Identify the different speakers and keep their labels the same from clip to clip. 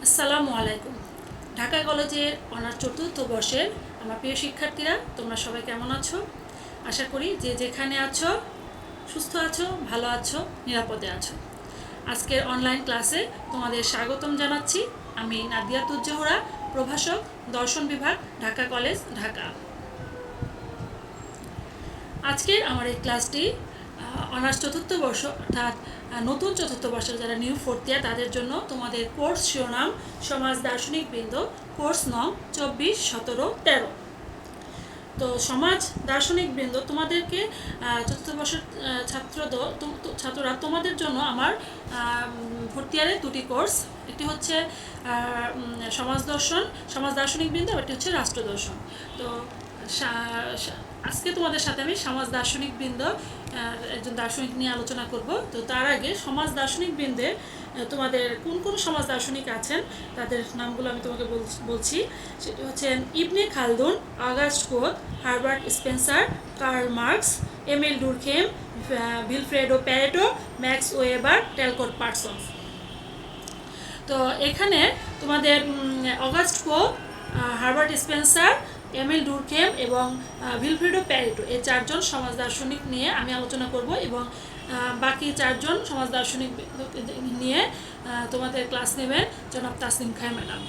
Speaker 1: আসসালামু আলাইকুম। ঢাকা কলেজের অনার্স চতুর্থ বর্ষের আমার প্রিয় শিক্ষার্থীরা, তোমরা সবাই কেমন আছো? আশা করি যে যেখানে আছো সুস্থ আছো, ভালো আছো, নিরাপদে আছো। আজকের অনলাইন ক্লাসে তোমাদের স্বাগতম জানাচ্ছি। আমি নাদিয়াতুজ জোহরা, প্রভাষক, দর্শন বিভাগ, ঢাকা কলেজ, ঢাকা। আজকের আমার এই ক্লাসটি অনার্স চতুর্থ বর্ষ অর্থাৎ নতুন চতুর্থ বর্ষের যারা নিউ ফোর্থ ইয়ার তাদের জন্য তোমাদের কোর্স শিরোনাম সমাজ দার্শনিক বৃন্দ, কোর্স নং 24, 17, 13। তো সমাজ দার্শনিক বৃন্দ তোমাদেরকে চতুর্থ বর্ষের ছাত্ররা তোমাদের জন্য আমার ভর্তি ইয়ারে দুটি কোর্স, একটি হচ্ছে সমাজ দার্শনিক বৃন্দ, একটি হচ্ছে রাষ্ট্র দর্শন। তো আজকে তোমাদের সাথে আমি সমাজ দার্শনিক বৃন্দ একজন দার্শনিক নিয়ে আলোচনা করব। তো তার আগে সমাজ দার্শনিক বৃন্দের তোমাদের কোন কোন সমাজ দার্শনিক আছেন তাদের নামগুলো আমি তোমাকে বলছি। সেটি হচ্ছেন Ibn Khaldun, August Comte, Herbert Spencer, Karl Marx, Emile Durkheim, Vilfredo Pareto, Max Weber, Talcott Parsons. তো এখানে তোমাদের August Comte, Herbert Spencer, Emile Durkheim এবং ভিলফ্রেডো প্যারেটো এই চারজন সমাজ দার্শনিক নিয়ে আমি আলোচনা করব, এবং বাকি চারজন সমাজ দার্শনিক নিয়ে তোমাদের ক্লাস নেবেন জনাব তাসনিম খায় ম্যাডাম।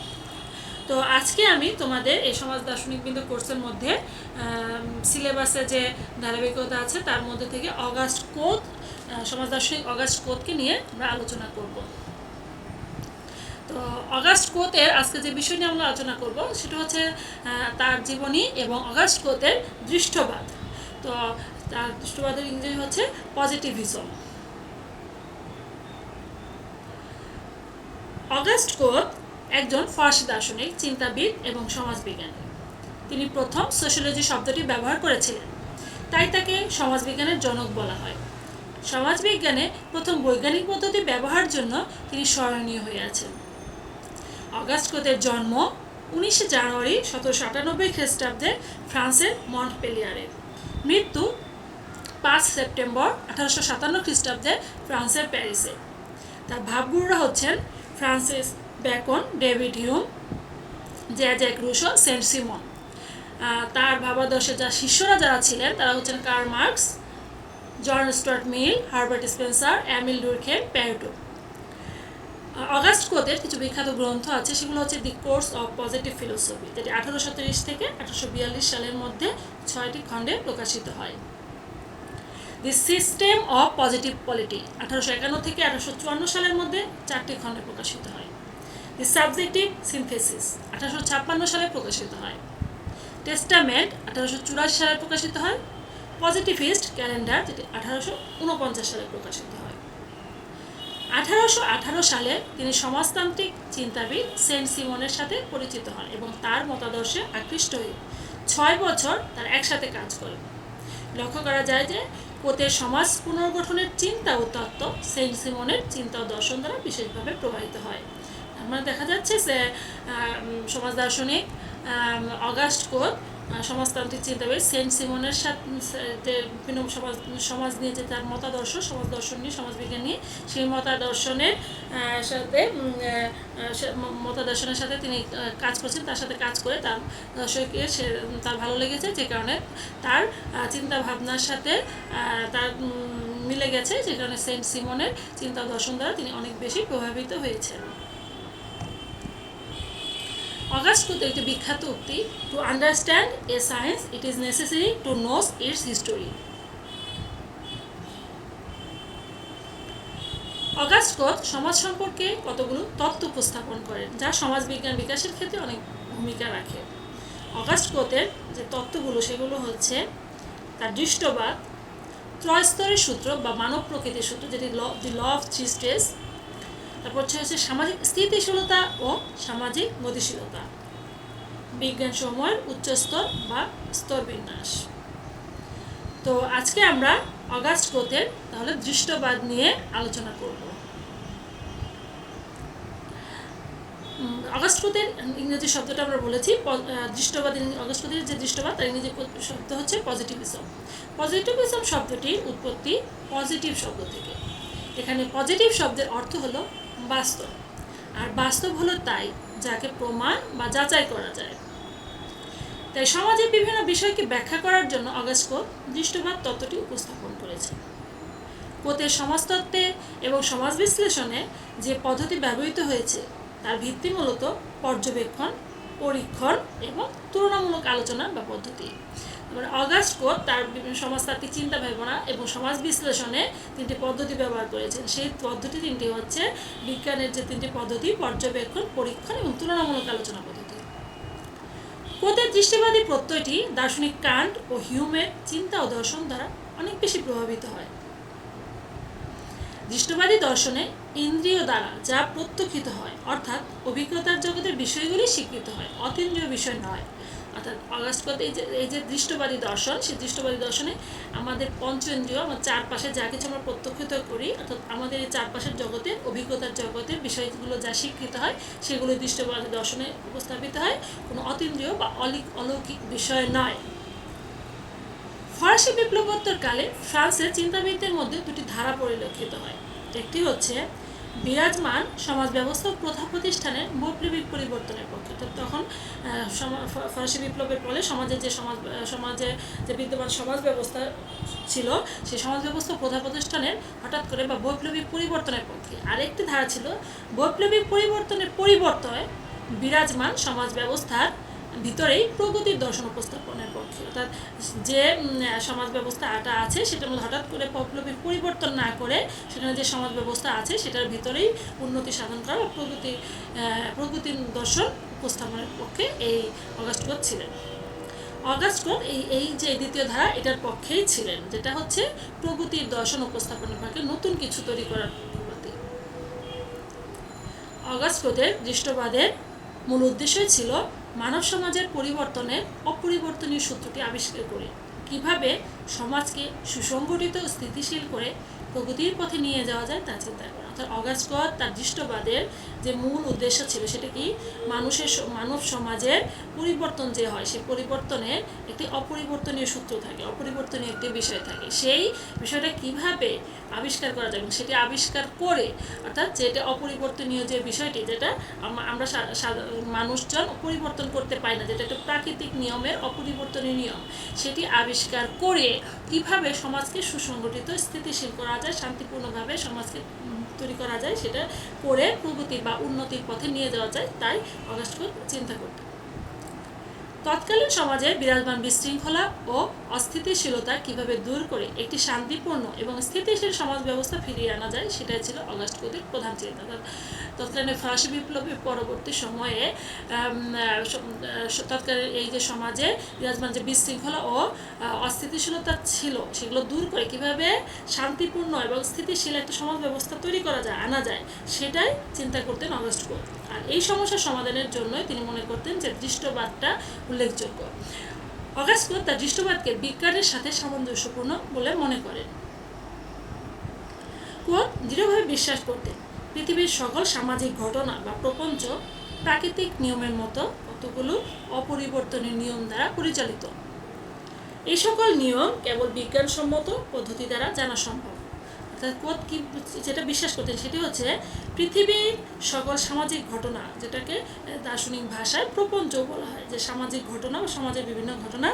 Speaker 1: তো আজকে আমি তোমাদের এই সমাজ দার্শনিক বিন্দু কোর্সের মধ্যে সিলেবাসে যে ধারাবাহিকতা আছে তার মধ্যে থেকে অগাস্ট কোত, সমাজ দার্শনিক অগাস্ট কোতকে নিয়ে আমরা আলোচনা করব। তো অগাস্ট কোতের আজকে যে বিষয় নিয়ে আমরা আলোচনা করব সেটা হচ্ছে তার জীবনী এবং অগাস্ট কোতের দৃষ্টবাদ। তো তার দৃষ্টবাদের ইংরেজি হচ্ছে পজিটিভিজম। অগাস্ট কোত একজন ফরাসি দার্শনিক, চিন্তাবিদ এবং সমাজবিজ্ঞানী। তিনি প্রথম সোশিয়োলজি শব্দটি ব্যবহার করেছিলেন, তাই তাকে সমাজবিজ্ঞানের জনক বলা হয়। সমাজবিজ্ঞানে প্রথম বৈজ্ঞানিক পদ্ধতি ব্যবহারের জন্য তিনি স্মরণীয় হয়ে আছেন। অগাস্ট কোতের জন্ম 19 জানুয়ারি 1798 খ্রিস্টাব্দে ফ্রান্সের মন্টপেলিয়ারে। মৃত্যু 5 সেপ্টেম্বর 1857 খ্রিস্টাব্দে ফ্রান্সের প্যারিসে। তার ভাবগুরুরা হচ্ছেন Francis Bacon, David Hume, Jacques Rousseau, Saint Simon. তার ভাবাদর্শে শিষ্যরা যারা ছিলেন তারা হচ্ছেন Karl Marx, John Stuart Mill, Herbert Spencer, Emile Durkheim, Pareto. August কোতের কিছু বিখ্যাত গ্রন্থ আছে, সেগুলো হচ্ছে the course of positive philosophy, যেটি 1830 থেকে 1842 সালের মধ্যে 6টি খণ্ডে প্রকাশিত হয়। দি সিস্টেম অফ পজিটিভ পলিটি 1851 থেকে 1854 সালের মধ্যে 4টি খণ্ডে প্রকাশিত হয়। দি সাবজেক্টিভ সিনথেসিস 1856 সালে প্রকাশিত হয়। টেস্টামেন্ট 1884 সালে প্রকাশিত হয়। পজিটিভিস্ট ক্যালেন্ডার, যেটি 1849 সালে প্রকাশিত হয়। 1818 সালে তিনি সমাজতান্ত্রিক চিন্তাবিদ সেন্ট সিমনের সাথে পরিচিত হন এবং তার মতাদর্শে আকৃষ্ট হয়ে 6 বছর তার একসাথে কাজ করেন। লক্ষ্য করা যায় যে কোতের সমাজ পুনর্গঠনের চিন্তা ও তত্ত্ব সেন্ট সিমনের চিন্তা ও দর্শন দ্বারা বিশেষভাবে প্রভাবিত হয়। আমরা দেখা যাচ্ছে যে সমাজ দার্শনিক অগাস্ট কোত সমাজতান্ত্রিক চিন্তাবিদ সেন্ট সিমনের সাথে বিভিন্ন সমাজ নিয়ে যে তার মতাদর্শ, সমাজ দর্শন নিয়ে, সমাজবিজ্ঞান নিয়ে, সেই মতাদর্শনের সাথে তিনি কাজ করছেন। তার সাথে কাজ করে তার দর্শককে তার ভালো লেগেছে, যে কারণে তার চিন্তা ভাবনার সাথে তার মিলে গেছে, যে কারণে সেন্ট সিমনের চিন্তা দর্শন দ্বারা তিনি অনেক বেশি প্রভাবিত হয়েছেন। অগাস্ট কোতের একটি বিখ্যাত উক্তি, to understand a science it is necessary to knows its history. August Comte সমাজ সম্পর্কে কতগুলো তত্ত্ব উপস্থাপন করেন যা সমাজবিজ্ঞান বিকাশের ক্ষেত্রে অনেক ভূমিকা রাখে। অগাস্ট কোতের যে তত্ত্বগুলো সেগুলো হচ্ছে তার দৃষ্টবাদ, ত্রয়স্তরের সূত্র বা মানব প্রকৃতির সূত্র, যেটি দি ল অফ থ্রি স্টেজ। তারপর হচ্ছে সামাজিক স্থিতিশীলতা ও সামাজিক গতিশীলতা, বিজ্ঞান সময়ের উচ্চস্তর বা স্তরবিন্যাস। তো আজকে আমরা অগাস্ট কোতের তাহলে দৃষ্টবাদ নিয়ে আলোচনা করব। অগাস্ট কোতের ইংরেজি শব্দটা আমরা বলেছি দৃষ্টবাদ। অগাস্ট কোতের যে দৃষ্টবাদ তার ইংরেজি শব্দ হচ্ছে পজিটিভিজম। পজিটিভিজম শব্দটির উৎপত্তি পজিটিভ শব্দ থেকে। এখানে পজিটিভ শব্দের অর্থ হলো বাস্তব। আর বাস্তব হলো তাই যাকে প্রমাণ বা যাচাই করা যায়। তাই সমাজের বিভিন্ন বিষয়কে ব্যাখ্যা করার জন্য অগাস্ট কোত দৃষ্টবাদ তত্ত্বটি উপস্থাপন করেছে। কোতের সমাজতত্ত্বে এবং সমাজ বিশ্লেষণে যে পদ্ধতি ব্যবহৃত হয়েছে তার ভিত্তি মূলত পর্যবেক্ষণ, পরীক্ষণ এবং তুলনামূলক আলোচনা বা পদ্ধতি। অগাস্ট কোত তার বিভিন্ন সমাজতাত্ত্বিক চিন্তা ভাবনা এবং সমাজ বিশ্লেষণে 3টি পদ্ধতি ব্যবহার করেছেন। সেই পদ্ধতি 3টি হচ্ছে বিজ্ঞানের যে 3টি পদ্ধতি: পর্যবেক্ষণ, পরীক্ষণ এবং তুলনামূলক আলোচনা পদ্ধতি। কোতের দৃষ্টিবাদী প্রত্যয়টি দার্শনিক কান্ট ও হিউমের চিন্তা ও দর্শন দ্বারা অনেক বেশি প্রভাবিত হয়। দৃষ্টবাদী দর্শনে ইন্দ্রিয় দ্বারা যা প্রত্যক্ষিত হয়, অর্থাৎ অভিজ্ঞতার জগতের বিষয়গুলি স্বীকৃত হয়, অতীন্দ্রিয় বিষয় নয়। অর্থাৎ অগাস্ট কোত এই যে দৃষ্টবাদী দর্শন, সেই দৃষ্টবাদী দর্শনে আমাদের পঞ্চেন্দ্রিয়, আমার চারপাশে যা কিছু আমরা প্রত্যক্ষিত করি, অর্থাৎ আমাদের এই চারপাশের জগতের, অভিজ্ঞতার জগতের বিষয়গুলো যা স্বীকৃত হয় সেগুলো দৃষ্টবাদী দর্শনে উপস্থাপিত হয়, কোনো অতীন্দ্রিয় বা অলৌকিক বিষয় নয়। ফরাসি বিপ্লবোত্তর কালে ফ্রান্সের চিন্তাবিদদের মধ্যে 2টি ধারা পরিলক্ষিত হয়। একটি হচ্ছে বিরাজমান সমাজ ব্যবস্থা ও প্রথা প্রতিষ্ঠানের বৈপ্লবিক পরিবর্তনের পক্ষে। তখন ফরাসি বিপ্লবের ফলে সমাজে যে বিদ্যমান সমাজ ব্যবস্থা ছিল, সেই সমাজ ব্যবস্থা প্রথা প্রতিষ্ঠানের হঠাৎ করে বা বৈপ্লবিক পরিবর্তনের পক্ষে। আরেকটি ধারা ছিল বৈপ্লবিক পরিবর্তনের পরিবর্তনে বিরাজমান সমাজ ব্যবস্থার ভিতরেই প্রগতির দর্শন উপস্থাপনের পক্ষে। অর্থাৎ যে সমাজ ব্যবস্থাটা আছে সেটার মধ্যে হঠাৎ করে বৈপ্লবিক পরিবর্তন না করে সেখানে যে সমাজ ব্যবস্থা আছে সেটার ভিতরেই উন্নতি সাধন করা বা প্রগতির দর্শন উপস্থাপনের পক্ষে এই অগাস্ট কোত ছিলেন। অগাস্ট কোত এই যে দ্বিতীয় ধারা এটার পক্ষেই ছিলেন, যেটা হচ্ছে প্রগতির দর্শন উপস্থাপনের পক্ষে, নতুন কিছু তৈরি করার প্রতি। অগাস্ট কোতের দৃষ্টবাদের মূল উদ্দেশ্যই ছিল মানব সমাজের পরিবর্তনের অপরিবর্তনীয় সূত্রটি আবিষ্কার করে কিভাবে সমাজকে সুসংগঠিত ও স্থিতিশীল করে প্রগতির পথে নিয়ে যাওয়া যায় তা চিন্তা করা। অর্থাৎ অগাস্ট কোত তার দৃষ্টবাদের যে মূল উদ্দেশ্য ছিল সেটা কি, মানব সমাজের পরিবর্তন যে হয় সেই পরিবর্তনের একটি অপরিবর্তনীয় সূত্র থাকে, অপরিবর্তনীয় একটি বিষয় থাকে। সেই বিষয়টা কিভাবে আবিষ্কার করা যায় এবং সেটি আবিষ্কার করে, অর্থাৎ যেটা অপরিবর্তনীয় যে বিষয়টি, যেটা আমরা মানুষজন পরিবর্তন করতে পারি না, যেটা একটা প্রাকৃতিক নিয়মের অপরিবর্তনীয় নিয়ম, সেটি আবিষ্কার করে কিভাবে সমাজকে সুসংগঠিত স্থিতিশীল করা যায়, শান্তিপূর্ণভাবে সমাজকে তৈরি করা যায়, সেটা করে প্রগতি বা উন্নতির পথে নিয়ে যাওয়া যায়, তাই অগাস্ট কোত চিন্তা করতেন। তৎকালীন সমাজে বিরাজমান বিশৃঙ্খলা ও অস্থিতিশীলতা কিভাবে দূর করে একটি শান্তিপূর্ণ এবং স্থিতিশীল সমাজ ব্যবস্থা ফিরিয়ে আনা যায়, সেটাই ছিল অগাস্ট কোতের প্রধান চিন্তা। তৎকালীন ফরাসি বিপ্লবের পরবর্তী সময়ে তৎকালীন এই যে সমাজে বিরাজমান যে বিশৃঙ্খলা ও অস্থিতিশীলতা ছিল সেগুলো দূর করে কিভাবে শান্তিপূর্ণ এবং স্থিতিশীল একটা সমাজ ব্যবস্থা তৈরি করা যায়, আনা যায়, সেটাই চিন্তা করতেন অগাস্ট কোত। আর এই সমস্যার সমাধানের জন্যই তিনি মনে করতেন যে দৃষ্টবাদটা উল্লেখযোগ্য। অগাস্ট কোত তার দৃষ্টবাদকে বিজ্ঞানের সাথে সামঞ্জস্যপূর্ণ বলে মনে করেন। কোত দৃঢ়ভাবে বিশ্বাস করতেন পৃথিবীর সকল সামাজিক ঘটনা বা প্রপঞ্চ প্রাকৃতিক নিয়মের মতো কতগুলো অপরিবর্তনীয় নিয়ম দ্বারা পরিচালিত। এই সকল নিয়ম কেবল বিজ্ঞানসম্মত পদ্ধতি দ্বারা জানা সম্ভব। অর্থাৎ কোত কি যেটা বিশ্বাস করতেন সেটি হচ্ছে পৃথিবীর সকল সামাজিক ঘটনা, যেটাকে দার্শনিক ভাষায় প্রপঞ্চ বলা হয়, যে সামাজিক ঘটনা বা সমাজের বিভিন্ন ঘটনা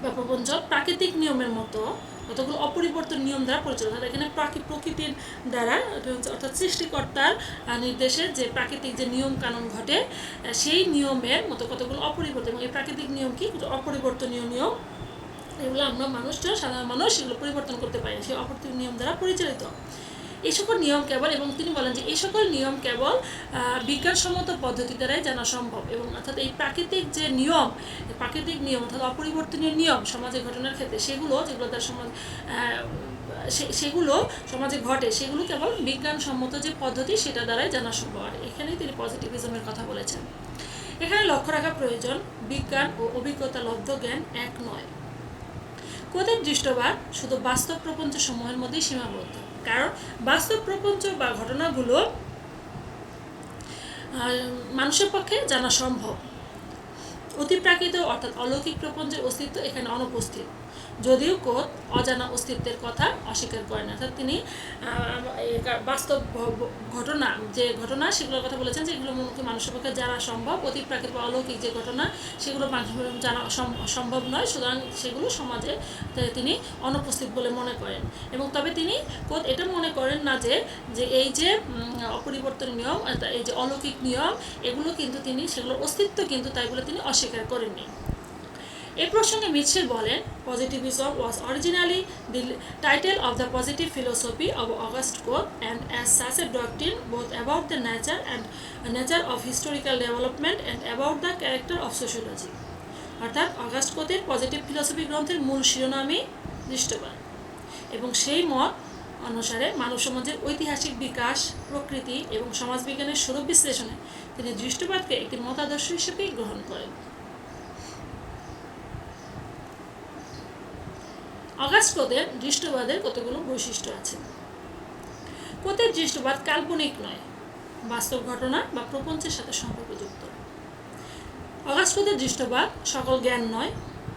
Speaker 1: বা প্রপঞ্চ প্রাকৃতিক নিয়মের মতো কতগুলো অপরিবর্তন নিয়ম দ্বারা পরিচালিত। এখানে প্রকৃতির দ্বারা, অর্থাৎ সৃষ্টিকর্তার নির্দেশে যে প্রাকৃতিক যে নিয়ম কানুন ঘটে সেই নিয়মের মতো কতগুলো অপরিবর্তন, এই প্রাকৃতিক নিয়ম কি অপরিবর্তনীয় নিয়ম, এগুলো আমরা সাধারণ মানুষ এগুলো পরিবর্তন করতে পারি, সেই অপরিবর্তনীয় নিয়ম দ্বারা পরিচালিত। এই সকল নিয়ম কেবল, এবং তিনি বলেন যে এই সকল নিয়ম কেবল বিজ্ঞানসম্মত পদ্ধতি দ্বারাই জানা সম্ভব, এবং অর্থাৎ এই প্রাকৃতিক যে নিয়ম, প্রাকৃতিক নিয়ম অর্থাৎ অপরিবর্তনীয় নিয়ম সমাজের ঘটনার ক্ষেত্রে যেগুলো তার সেগুলো সমাজে ঘটে, সেগুলো কেবল বিজ্ঞানসম্মত যে পদ্ধতি সেটা দ্বারাই জানা সম্ভব। আর এখানেই তিনি পজিটিভিজমের কথা বলেছেন। এখানে লক্ষ্য রাখা প্রয়োজন, বিজ্ঞান ও অভিজ্ঞতা লব্ধ জ্ঞান এক নয়। কোতের দৃষ্টবাদ শুধু বাস্তব প্রপঞ্চ সমূহের মধ্যেই সীমাবদ্ধ, কারণ বাস্তব প্রপঞ্চ বা ঘটনাগুলো মানুষের পক্ষে জানা সম্ভব। অতিপ্রাকৃত অর্থাৎ অলৌকিক প্রপঞ্চের অস্তিত্ব এখানে অনুপস্থিত। যদিও কোত অজানা অস্তিত্বের কথা অস্বীকার করেন। অর্থাৎ তিনি বাস্তব ঘটনা যে ঘটনা সেগুলোর কথা বলেছেন, যেগুলো মানুষের পক্ষে জানা সম্ভব, অতি প্রাকৃতিক বা অলৌকিক যে ঘটনা সেগুলো মানুষের জানা সম্ভব নয়, সুতরাং সেগুলো সমাজে তিনি অনুপস্থিত বলে মনে করেন। এবং তবে তিনি কোত এটা মনে করেন না যে এই যে অপরিবর্তনীয় নিয়ম, এই যে অলৌকিক নিয়ম, এগুলো কিন্তু তিনি সেগুলোর অস্তিত্ব কিন্তু তাই বলে তিনি অস্বীকার করেননি। এই প্রসঙ্গে মিটশেল বলেন, positivism was originally the title of the positive philosophy of August Comte and as such a doctrine both about the nature of historical development and about the character of sociology. অর্থাৎ August কোতের positive philosophy গ্রন্থের মূল শিরোনামই দৃষ্টবাদ, এবং সেই মত অনুসারে মানব সমাজের ঐতিহাসিক বিকাশ, প্রকৃতি এবং সমাজবিজ্ঞানের স্বরূপ বিশ্লেষণে তিনি দৃষ্টবাদকে একটি মতাদর্শ হিসেবে গ্রহণ করেন। অগাস্ট কোতের দৃষ্টবাদের কতগুলো বৈশিষ্ট্য আছে। কোতের দৃষ্টবাদ কাল্পনিক নয়, বাস্তব ঘটনা বা প্রপঞ্চের সাথে সম্পর্কযুক্ত। অগাস্ট কোতের দৃষ্টবাদ সকল জ্ঞান নয়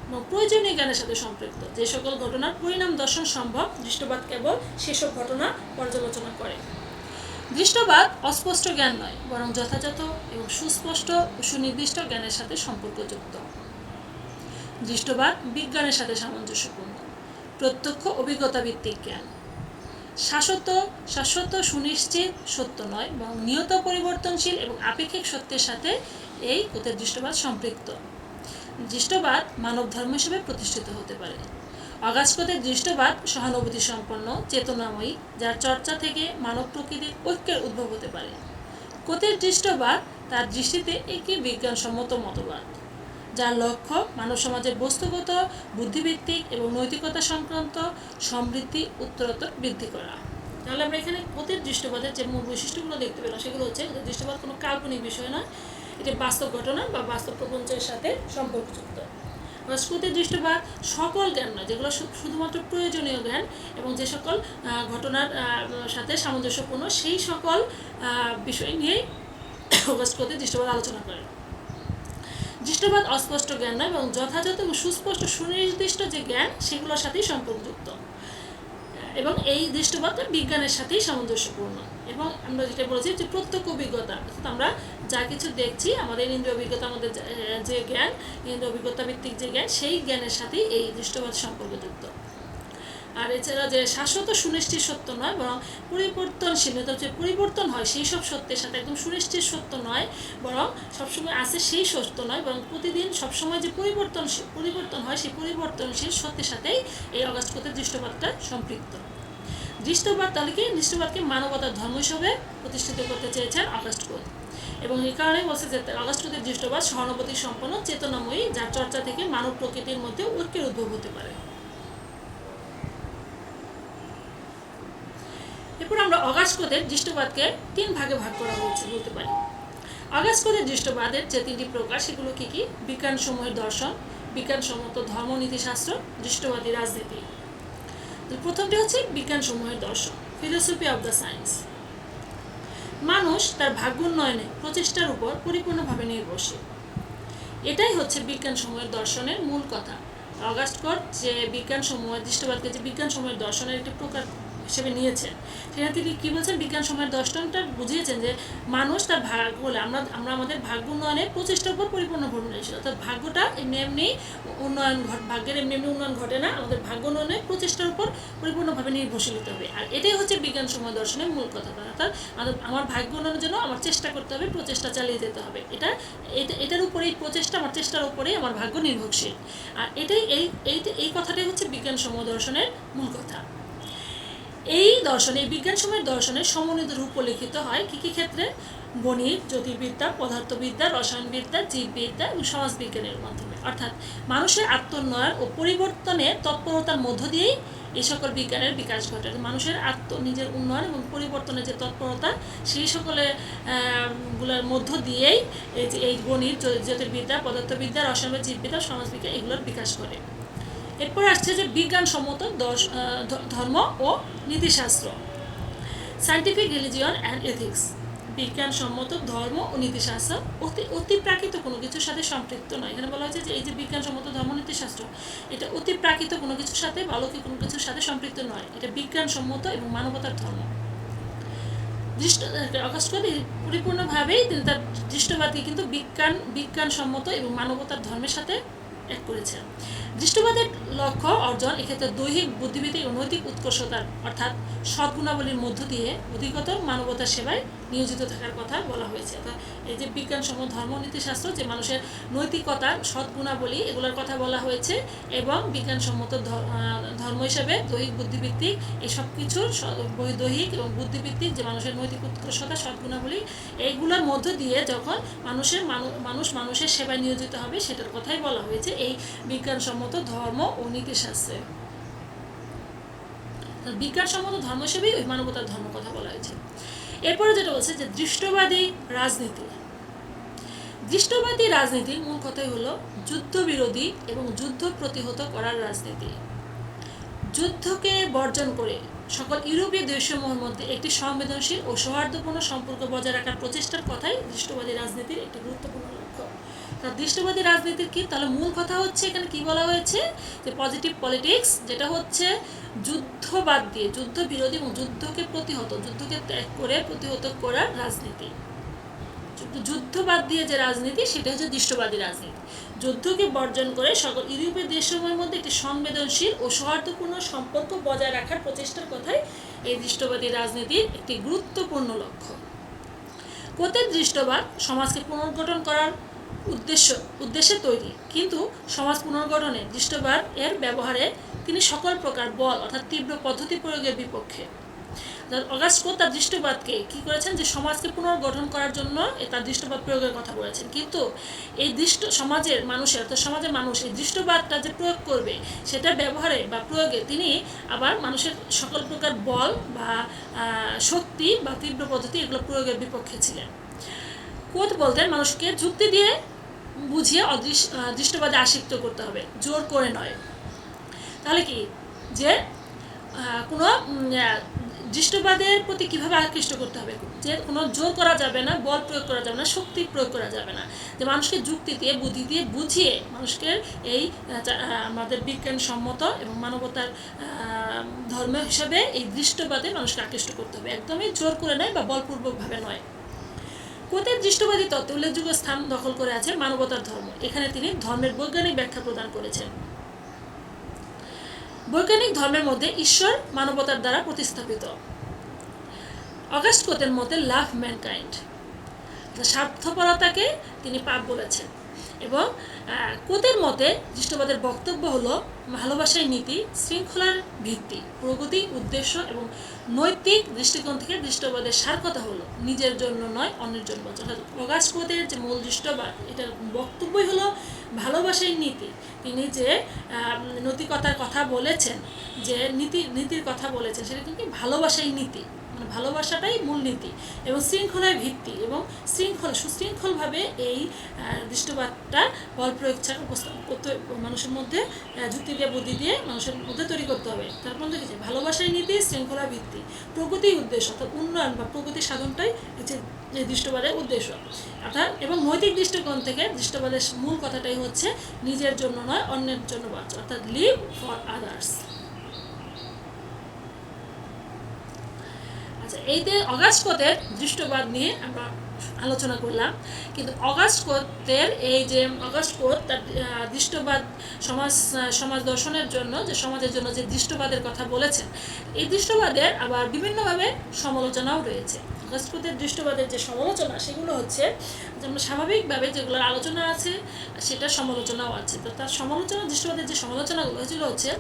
Speaker 1: এবং প্রয়োজনীয় জ্ঞানের সাথে সম্পৃক্ত। যে সকল ঘটনার পরিণাম দর্শন সম্ভব, দৃষ্টবাদ কেবল সেসব ঘটনা পর্যালোচনা করে। দৃষ্টবাদ অস্পষ্ট জ্ঞান নয়, বরং যথাযথ এবং সুস্পষ্ট ও সুনির্দিষ্ট জ্ঞানের সাথে সম্পর্কযুক্ত। দৃষ্টবাদ বিজ্ঞানের সাথে সামঞ্জস্যপূর্ণ, প্রত্যক্ষ অভিজ্ঞতা ভিত্তিক জ্ঞান। শাশ্বত সুনিশ্চিত সত্য নয়, বরং নিয়ত পরিবর্তনশীল এবং আপেক্ষিক সত্যের সাথে এই কোতের দৃষ্টবাদ সম্পৃক্ত। দৃষ্টবাদ মানব ধর্ম হিসেবে প্রতিষ্ঠিত হতে পারে। অগাস্ট কোতের দৃষ্টবাদ সহানুভূতি সম্পন্ন, চেতনাময়ী, যার চর্চা থেকে মানব প্রকৃতির ঐক্যের উদ্ভব হতে পারে। কোতের দৃষ্টবাদ তার দৃষ্টিতে একটি বিজ্ঞানসম্মত মতবাদ, যার লক্ষ্য মানব সমাজের বস্তুগত, বুদ্ধিভিত্তিক এবং নৈতিকতা সংক্রান্ত সমৃদ্ধি উত্তরোত্তর বৃদ্ধি করা। তাহলে আমরা এখানে কোতের দৃষ্টবাদের যে মূল বৈশিষ্ট্যগুলো দেখতে পেলাম, সেগুলো হচ্ছে দৃষ্টবাদ কোনো কাল্পনিক বিষয় নয়, এটি বাস্তব ঘটনা বা বাস্তব প্রপঞ্চের সাথে সম্পর্কযুক্ত। কোতের দৃষ্টবাদ সকল জ্ঞান নয়, যেগুলো শুধুমাত্র প্রয়োজনীয় জ্ঞান এবং যে সকল ঘটনার সাথে সামঞ্জস্যপূর্ণ, সেই সকল বিষয় নিয়েই অগাস্ট কোতের দৃষ্টবাদ আলোচনা করেন। দৃষ্টবাদ অস্পষ্ট জ্ঞান নয়, এবং যথাযথ এবং সুস্পষ্ট সুনির্দিষ্ট যে জ্ঞান সেগুলোর সাথেই সম্পর্কযুক্ত, এবং এই দৃষ্টবাদটা বিজ্ঞানের সাথেই সামঞ্জস্যপূর্ণ। এবং আমরা যেটা বলেছি যে প্রত্যক্ষ অভিজ্ঞতা, অর্থাৎ আমরা যা কিছু দেখছি, আমাদের ইন্দ্রিয় অভিজ্ঞতা, আমাদের যে জ্ঞান, ইন্দ্রিয় অভিজ্ঞতা ভিত্তিক যে জ্ঞান, সেই জ্ঞানের সাথেই এই দৃষ্টবাদ সম্পর্কযুক্ত। আর এছাড়া যে শাশ্বত সুনিশ্চিত সত্য নয়, বরং পরিবর্তনশীল, যে পরিবর্তন হয় সেই সব সত্যের সাথে, একদম সুনিশ্চিত সত্য নয়, বরং সবসময় আছে সেই সত্য নয়, বরং প্রতিদিন সবসময় যে পরিবর্তন হয় সেই পরিবর্তনশীল সত্যের সাথেই এই অগাস্ট কোতের দৃষ্টবাদটা সম্পৃক্ত। দৃষ্টবাদকে মানবতার ধর্ম হিসেবে প্রতিষ্ঠিত করতে চেয়েছেন অগাস্ট কোত, এবং এই কারণেই বলছে যে অগাস্ট কোতের দৃষ্টবাদ সহানুভূতি সম্পন্ন, চেতনাময়ী, যার চর্চা থেকে মানব প্রকৃতির মধ্যে ঐক্যের উদ্ভব হতে পারে। এরপর আমরা অগাস্ট কোতের দৃষ্টবাদকে 3 ভাগে ভাগ করা হয়েছে বলতে পারি। অগাস্ট কোতের দৃষ্টবাদের যে 3টি প্রকার, সেগুলো কি কি? বিজ্ঞানসমূহের দর্শন, বিজ্ঞানসম্মত ধর্মনীতিশাস্ত্র, দৃষ্টবাদী রাজনীতি। প্রথমটি হচ্ছে বিজ্ঞানসমূহের দর্শন, ফিলোসফি অফ দ্য সায়েন্স। মানুষ তার ভাগ্য উন্নয়নে প্রচেষ্টার উপর পরিপূর্ণভাবে নির্ভরশীল, এটাই হচ্ছে বিজ্ঞানসমূহের দর্শনের মূল কথা। অগাস্ট কোত যে বিজ্ঞানসমূহের দৃষ্টবাদকে যে বিজ্ঞানসমূহের দর্শনের একটি প্রকার হিসেবে নিয়েছেন, সেখানে তিনি কী বলছেন? বিজ্ঞানসমূহের দর্শনটা বুঝিয়েছেন যে মানুষ তার ভাগ্য বলে আমরা আমাদের ভাগ্য উন্নয়নের প্রচেষ্টার উপর পরিপূর্ণভাবে নির্ভরশীল। অর্থাৎ ভাগ্যটা এমনি ভাগ্যের এমনি উন্নয়ন ঘটে না, আমাদের ভাগ্য উন্নয়নের প্রচেষ্টার উপর পরিপূর্ণভাবে নির্ভরশীল হতে হবে। আর এটাই হচ্ছে বিজ্ঞানসমূহ দর্শনের মূল কথা। অর্থাৎ আমার ভাগ্য উন্নয়নের জন্য আমার চেষ্টা করতে হবে, প্রচেষ্টা চালিয়ে যেতে হবে। এটার উপরেই প্রচেষ্টা, আমার চেষ্টার উপরেই আমার ভাগ্য নির্ভরশীল। আর এটাই এই কথাটাই হচ্ছে বিজ্ঞানসমূহ দর্শনের মূল কথা। এই বিজ্ঞানসমূহের দর্শনের সমন্বিত রূপ লিখিত হয় কী কী ক্ষেত্রে? গণিত, জ্যোতির্বিদ্যা, পদার্থবিদ্যা, রসায়নবিদ্যা, জীববিদ্যা এবং সমাজবিজ্ঞানের মাধ্যমে। অর্থাৎ মানুষের আত্মোন্নয়ন ও পরিবর্তনের তৎপরতার মধ্য দিয়েই এই সকল বিজ্ঞানের বিকাশ ঘটে। মানুষের নিজের উন্নয়ন এবং পরিবর্তনের যে তৎপরতা, সেই সকলের গুলোর মধ্য দিয়েই এই গণিত, জ্যোতির্বিদ্যা, পদার্থবিদ্যা, রসায়ন, জীববিদ্যা, সমাজবিজ্ঞান এগুলোর বিকাশ ঘটে। এরপর আসছে যে বিজ্ঞানসম্মত ধর্ম ও নীতিশাস্ত্র, সায়েন্টিফিক রিলিজিয়ন অ্যান্ড এথিক্স। বিজ্ঞানসম্মত ধর্ম ও নীতিশাস্ত্র অতিপ্রাকৃত কোনো কিছুর সাথে সম্পৃক্ত নয়। এখানে বলা হয়েছে যে এই যে বিজ্ঞানসম্মত ধর্ম নীতিশাস্ত্র, এটা অতিপ্রাকৃত কোনো কিছুর সাথে বা অলৌকিক কোনো কিছুর সাথে সম্পৃক্ত নয়, এটা বিজ্ঞানসম্মত এবং মানবতার ধর্ম। অগাস্টিন পরিপূর্ণভাবেই তিনি তার দৃষ্টবাদকে কিন্তু বিজ্ঞানসম্মত এবং মানবতার ধর্মের সাথে এক করেছেন। দৃষ্টবাদের লক্ষ্য অর্জন এক্ষেত্রে দৈহিক বুদ্ধিবৃত্তিক ও নৈতিক উৎকর্ষতার অর্থাৎ সদ্গুণাবলীর মধ্য দিয়ে অধিকত মানবতার সেবায় নিয়োজিত থাকার কথা বলা হয়েছে। অর্থাৎ এই যে বিজ্ঞানসম্মত ধর্মনীতিশাস্ত্র, যে মানুষের নৈতিকতার সদ্গুণাবলী এগুলোর কথা বলা হয়েছে, এবং বিজ্ঞানসম্মত ধর্ম হিসেবে দৈহিক বুদ্ধিবৃত্তিক এই সব কিছুর দৈহিক এবং বুদ্ধিবৃত্তিক যে মানুষের নৈতিক উৎকর্ষতা সদ্গুণাবলী এইগুলোর মধ্য দিয়ে যখন মানুষের সেবায় নিয়োজিত হবে সেটার কথাই বলা হয়েছে এই বিজ্ঞানসম্মত ধর্ম ও নীতিশাস্ত্রে। বিজ্ঞানসম্মত ধর্ম হিসেবেই ওই মানবতার ধর্ম কথা বলা হয়েছে। এরপরে যেটা বলছে যে দৃষ্টবাদী রাজনীতি। দৃষ্টবাদী রাজনীতির মূল কথাই হলো যুদ্ধবিরোধী এবং যুদ্ধ প্রতিহত করার রাজনীতি। যুদ্ধকে বর্জন করে সকল ইউরোপীয় দেশসমূহের মধ্যে একটি সংবেদনশীল ও সৌহার্দ্যপূর্ণ সম্পর্ক বজায় রাখার প্রচেষ্টার কথাই দৃষ্টবাদী রাজনীতির একটি গুরুত্বপূর্ণ লক্ষ্য। তার দৃষ্টবাদী রাজনীতির কি, তাহলে মূল কথা হচ্ছে এখানে কি বলা হয়েছে যে পজিটিভ পলিটিক্স, যেটা হচ্ছে যুদ্ধবাদ দিয়ে যুদ্ধ বিরোধী এবং যুদ্ধকে ত্যাগ করে প্রতিহত করার রাজনীতি। যুদ্ধবাদ দিয়ে যে রাজনীতি সেটা হচ্ছে দৃষ্টবাদী রাজনীতি। যুদ্ধকে বর্জন করে সকল ইউরোপীয় দেশসমূহের মধ্যে একটি সংবেদনশীল ও সৌহার্দ্যপূর্ণ সম্পর্ক বজায় রাখার প্রচেষ্টার কথাই এই দৃষ্টবাদী রাজনীতির একটি গুরুত্বপূর্ণ লক্ষ্য। কোতের দৃষ্টবাদ সমাজকে পুনর্গঠন করার উদ্দেশ্যে তৈরি, কিন্তু সমাজ পুনর্গঠনে দৃষ্টবাদ এর ব্যবহারে তিনি সকল প্রকার বল অর্থাৎ তীব্র পদ্ধতি প্রয়োগের বিপক্ষে। অগাস্টিন তার দৃষ্টবাদকে কি করেছেন যে সমাজকে পুনর্গঠন করার জন্য তার দৃষ্টবাদ প্রয়োগের কথা বলেছেন, কিন্তু এই সমাজের মানুষ এই দৃষ্টবাদটা যে প্রয়োগ করবে সেটা ব্যবহারে বা প্রয়োগে তিনি আবার মানুষের সকল প্রকার বল বা শক্তি বা তীব্র পদ্ধতি এগুলো প্রয়োগের বিপক্ষে ছিলেন। কোত বলতেন মানুষকে যুক্তি দিয়ে বুঝিয়ে দৃষ্টবাদে আসক্ত করতে হবে, জোর করে নয়। তাহলে কি যে কোনো দৃষ্টবাদের প্রতি কীভাবে আকৃষ্ট করতে হবে, যে কোনো জোর করা যাবে না, বল প্রয়োগ করা যাবে না, শক্তি প্রয়োগ করা যাবে না, যে মানুষকে যুক্তি দিয়ে বুদ্ধি দিয়ে বুঝিয়ে মানুষকে এই আমাদের বিজ্ঞানসম্মত এবং মানবতার ধর্ম হিসাবে এই দৃষ্টবাদে মানুষকে আকৃষ্ট করতে হবে, একদমই জোর করে নয় বা বলপূর্বকভাবে নয়। কোতের দৃষ্টবাদী তত্ত্বে উল্লেখযোগ্য স্থান দখল করে আছে মানবতার ধর্ম। এখানে তিনি ধর্মের বৈজ্ঞানিক ব্যাখ্যা প্রদান করেছেন। বৈজ্ঞানিক ধর্মের মধ্যে ঈশ্বর মানবতার দ্বারা প্রতিস্থাপিত। অগাস্ট কোতের মতে লাভ ম্যানকাইন্ড, স্বার্থপরতাকে তিনি পাপ বলেছেন। এবং কোতের মতে দৃষ্টবাদের বক্তব্য হলো ভালোবাসায় নীতি, শৃঙ্খলার ভিত্তি, প্রগতি উদ্দেশ্য এবং নৈতিক দৃষ্টিকোণ থেকে দৃষ্টবাদের সার কথা হলো নিজের জন্য নয় অন্যের জন্য। অর্থাৎ অগাস্ট কোতের যে মূল দৃষ্টবাদ এটার বক্তব্যই হলো ভালোবাসায় নীতি। তিনি যে নৈতিকতার কথা বলেছেন, যে নীতির কথা বলেছেন, সেটা কিন্তু ভালোবাসাই নীতি, মানে ভালোবাসাটাই মূল নীতি, এবং শৃঙ্খলায় ভিত্তি, এবং সুশৃঙ্খলভাবে এই দৃষ্টবাদটা বল প্রয়োগ ছাড়া উপস্থাপন করতে মানুষের মধ্যে যুক্তি দিয়ে বুদ্ধি দিয়ে মানুষের মধ্যে তৈরি করতে হবে। তার মধ্যে কিছু ভালোবাসায় নীতি, শৃঙ্খলা ভিত্তি, প্রগতি উদ্দেশ্য অর্থাৎ উন্নয়ন বা প্রগতি সাধনটাই হচ্ছে এই দৃষ্টবাদের উদ্দেশ্য। অর্থাৎ এবং নৈতিক দৃষ্টিকোণ থেকে দৃষ্টবাদের মূল কথাটাই হচ্ছে নিজের জন্য নয় অন্যের জন্য বাঁচো, অর্থাৎ লিভ ফর আদার্স। আচ্ছা, এই যে অগাস্ট কোতের দৃষ্টবাদ নিয়ে আমরা আলোচনা করলাম, কিন্তু অগাস্ট কোতের এই যে অগাস্ট কোত তার দৃষ্টবাদ সমাজ দর্শনের জন্য, যে সমাজের জন্য যে দৃষ্টবাদের কথা বলেছেন, এই দৃষ্টবাদের আবার বিভিন্নভাবে সমালোচনাও রয়েছে। অগাস্ট কোতের দৃষ্টবাদের যে সমালোচনা সেগুলো হচ্ছে যেমন স্বাভাবিকভাবে যেগুলোর আলোচনা আছে সেটার সমালোচনাও আছে। তো তার দৃষ্টবাদের যে সমালোচনাগুলো সেগুলো হচ্ছে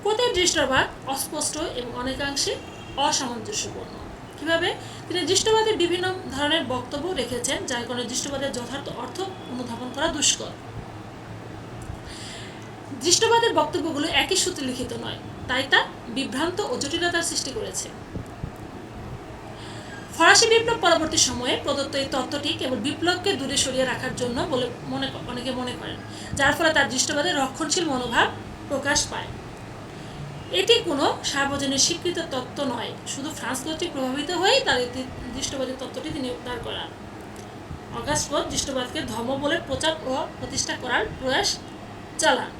Speaker 1: কোতের দৃষ্টবাদ অস্পষ্ট এবং অনেকাংশে অসামঞ্জস্যপূর্ণ। কীভাবে তিনি দৃষ্টবাদের বিভিন্ন ধরনের বক্তব্য রেখেছেন, যার কারণে দৃষ্টবাদের যথার্থ অর্থ অনুধাবন করা দুষ্কর। দৃষ্টবাদের বক্তব্যগুলো একই সূত্রে লিখিত নয়, তাই তা বিভ্রান্ত ও জটিলতার সৃষ্টি করেছে। ফরাসি বিপ্লব পরবর্তী সময়ে প্রদত্ত এই তত্ত্বটি কেবল বিপ্লবকে দূরে সরিয়ে রাখার জন্য বলে অনেকে মনে করেন, যার ফলে তার দৃষ্টবাদের রক্ষণশীল মনোভাব প্রকাশ পায়। এটি কোনো সার্বজনীন স্বীকৃত তত্ত্ব নয়, শুধু ফ্রান্স কর্তৃক প্রভাবিত হয়েই তার এই দৃষ্টবাদী তত্ত্বটি তিনি উদ্ধার করান। অগাস্ট ক্লদ দৃষ্টবাদকে ধর্ম বলে প্রচার ও প্রতিষ্ঠা করার প্রয়াস চালান।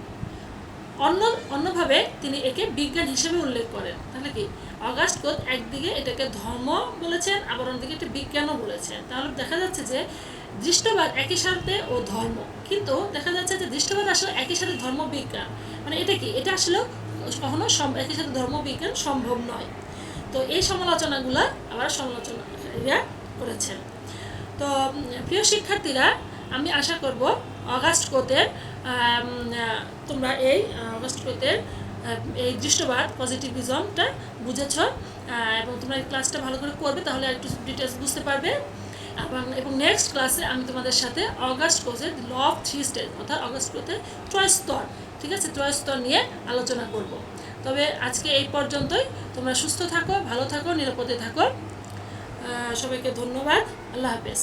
Speaker 1: অন্যভাবে তিনি একে বিজ্ঞান হিসেবে উল্লেখ করেন। তাহলে কি অগাস্ট ক্লদ একদিকে এটাকে ধর্ম বলেছেন, আবার অন্যদিকে এটা বিজ্ঞানও বলেছেন। তাহলে দেখা যাচ্ছে যে দৃষ্টবাদ একই সাথে ও ধর্ম, কিন্তু দেখা যাচ্ছে যে দৃষ্টবাদ আসলে একই সাথে ধর্ম বিজ্ঞান, মানে এটা কি, এটা আসলে কখনো একই সাথে ধর্ম বিজ্ঞান সম্ভব নয়। তো এই সমালোচনাগুলো আবার সমালোচনাকারীরা করেছেন। তো প্রিয় শিক্ষার্থীরা, আমি আশা করব অগাস্ট ক্লদের তোমরা এই অগাস্ট ক্লদের এই দৃষ্টবাদ পজিটিভিজমটা বুঝেছ, এবং তোমরা এই ক্লাসটা ভালো করে করবে, তাহলে একটু ডিটেলস বুঝতে পারবে। এবং নেক্সট ক্লাসে আমি তোমাদের সাথে অগাস্ট ক্লদের ল অফ 3 স্টেজ, অর্থাৎ অগাস্ট ক্লদের 3 স্তর, ঠিক আছে, 3 স্তর নিয়ে আলোচনা করব। তবে আজকে এই পর্যন্তই। তোমরা সুস্থ থাকো, ভালো থাকো, নিরাপদে থাকো। সবাইকে ধন্যবাদ। আল্লাহ হাফেজ।